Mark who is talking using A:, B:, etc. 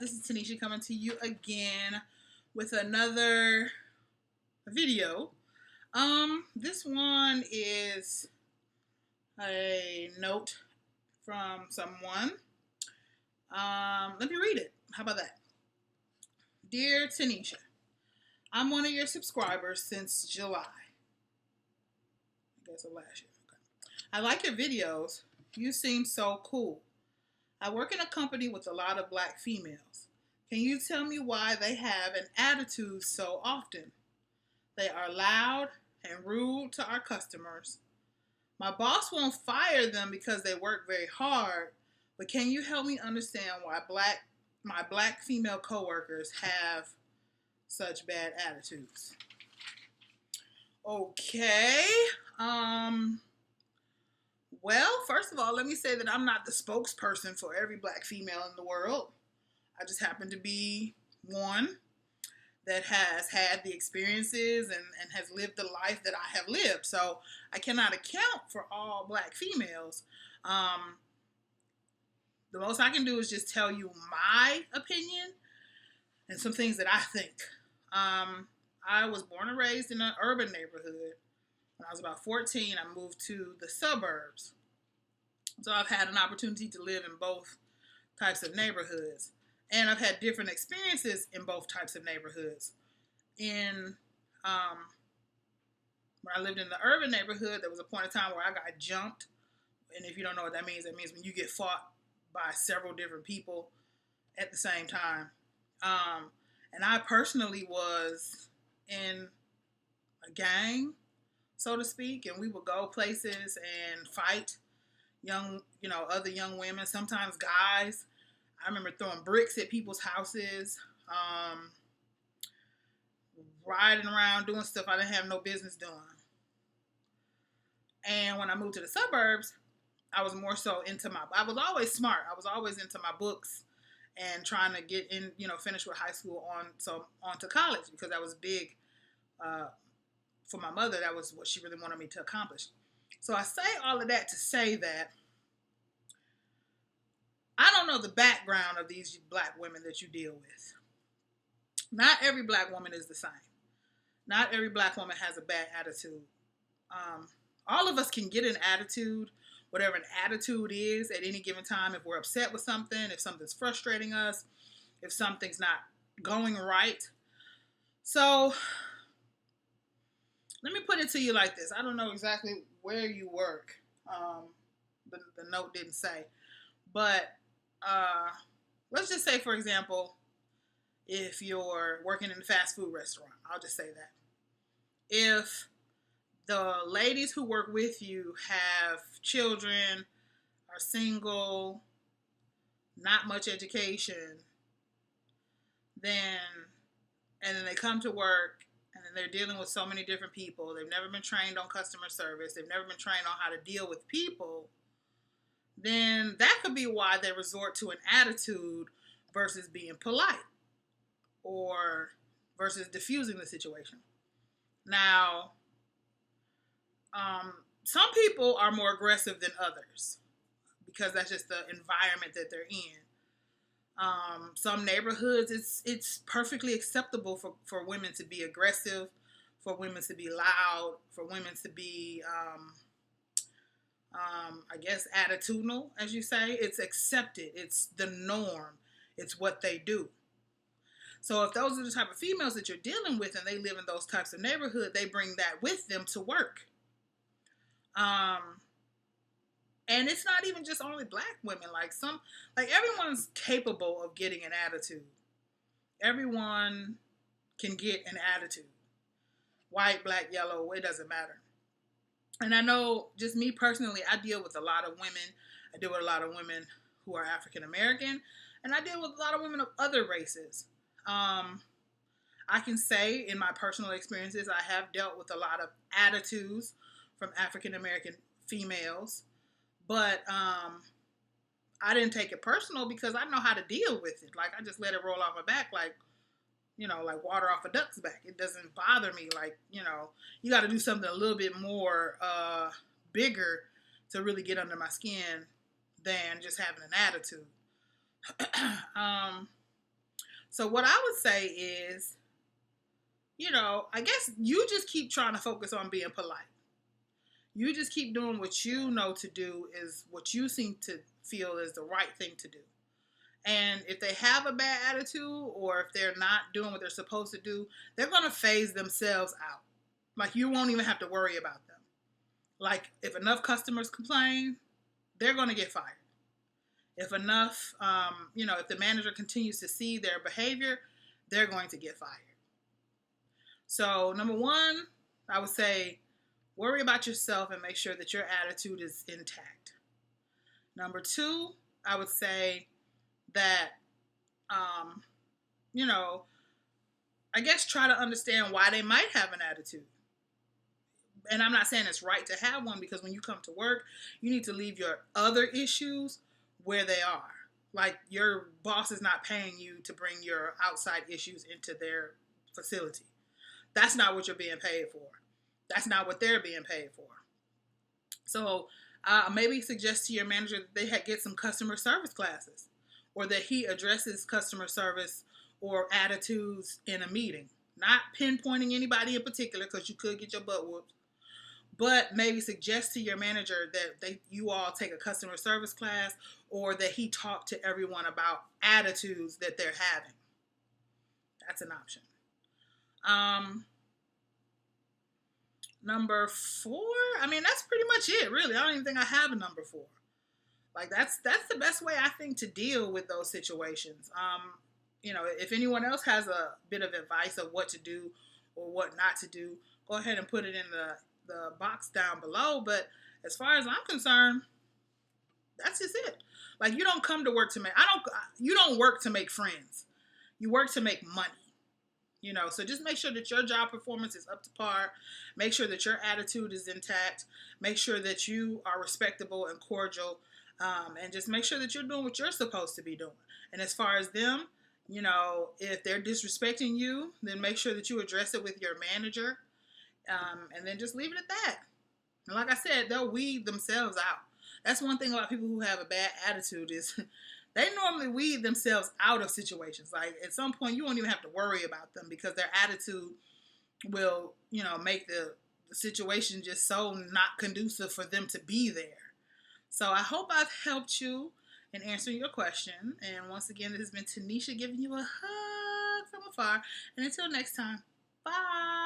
A: This is Tanisha coming to you again with another video. This one is a note from someone. Let me read it. How about that? Dear Tanisha, I'm one of your subscribers since July. I guess of last year. Okay. I like your videos. You seem so cool. I work in a company with a lot of black females. Can you tell me why they have an attitude so often? They are loud and rude to our customers. My boss won't fire them because they work very hard, but can you help me understand why my black female coworkers have such bad attitudes? Okay. Well, first of all, let me say that I'm not the spokesperson for every black female in the world. I just happen to be one that has had the experiences and has lived the life that I have lived. So I cannot account for all black females. The most I can do is just tell you my opinion and some things that I think. I was born and raised in an urban neighborhood. When I was about 14, I moved to the suburbs. So I've had an opportunity to live in both types of neighborhoods. And I've had different experiences in both types of neighborhoods. When I lived in the urban neighborhood, there was a point in time where I got jumped. And if you don't know what that means when you get fought by several different people at the same time. And I personally was in a gang, so to speak, and we would go places and fight other young women, sometimes guys. I remember throwing bricks at people's houses, riding around, doing stuff I didn't have no business doing. And when I moved to the suburbs, I was more so I was always smart. I was always into my books and trying to get in, finish with high school on to college, because that was big for my mother. That was what she really wanted me to accomplish. So I say all of that to say that I don't know the background of these black women that you deal with. Not every black woman is the same. Not every black woman has a bad attitude. All of us can get an attitude, whatever an attitude is at any given time. If we're upset with something, if something's frustrating us, if something's not going right. So let me put it to you like this. I don't know exactly where you work. The note didn't say. But let's just say, for example, if you're working in a fast food restaurant, I'll just say that. If the ladies who work with you have children, are single, not much education, then they come to work and then they're dealing with so many different people. They've never been trained on customer service. They've never been trained on how to deal with people. Then that could be why they resort to an attitude versus being polite or versus diffusing the situation. Now, some people are more aggressive than others because that's just the environment that they're in. Some neighborhoods, it's perfectly acceptable for women to be aggressive, for women to be loud, for women to be, I guess, attitudinal, as you say. It's accepted. It's the norm. It's what they do. So if those are the type of females that you're dealing with and they live in those types of neighborhood, they bring that with them to work. And it's not even just only black women. Like everyone's capable of getting an attitude. Everyone can get an attitude. White, black, yellow, it doesn't matter. And I know, just me personally, I deal with a lot of women. I deal with a lot of women who are African American, and I deal with a lot of women of other races. I can say in my personal experiences, I have dealt with a lot of attitudes from African American females, but I didn't take it personal because I know how to deal with it. Like, I just let it roll off my back like water off a duck's back. It doesn't bother me. Like, you got to do something a little bit more bigger to really get under my skin than just having an attitude. So what I would say is, I guess you just keep trying to focus on being polite. You just keep doing what you know to do is what you seem to feel is the right thing to do. And if they have a bad attitude or if they're not doing what they're supposed to do, they're going to phase themselves out. Like, you won't even have to worry about them. Like, if enough customers complain, they're going to get fired. If enough, if the manager continues to see their behavior, they're going to get fired. So, number one, I would say worry about yourself and make sure that your attitude is intact. Number two, I would say that, I guess try to understand why they might have an attitude. And I'm not saying it's right to have one, because when you come to work, you need to leave your other issues where they are. Like, your boss is not paying you to bring your outside issues into their facility. That's not what you're being paid for. That's not what they're being paid for. So maybe suggest to your manager that they get some customer service classes, or that he addresses customer service or attitudes in a meeting. Not pinpointing anybody in particular, because you could get your butt whooped. But maybe suggest to your manager that you all take a customer service class, or that he talk to everyone about attitudes that they're having. That's an option. Number 4, that's pretty much it, really. I don't even think I have a number 4. Like, that's the best way, I think, to deal with those situations. If anyone else has a bit of advice of what to do or what not to do, go ahead and put it in the box down below. But as far as I'm concerned, that's just it. Like, you don't come to work to you don't work to make friends. You work to make money. So just make sure that your job performance is up to par. Make sure that your attitude is intact. Make sure that you are respectable and cordial. And just make sure that you're doing what you're supposed to be doing. And as far as them, if they're disrespecting you, then make sure that you address it with your manager. And then just leave it at that. And like I said, they'll weed themselves out. That's one thing about people who have a bad attitude is they normally weed themselves out of situations. Like, at some point, you won't even have to worry about them, because their attitude will, make the situation just so not conducive for them to be there. So I hope I've helped you in answering your question. And once again, this has been Tanisha giving you a hug from afar. And until next time, bye.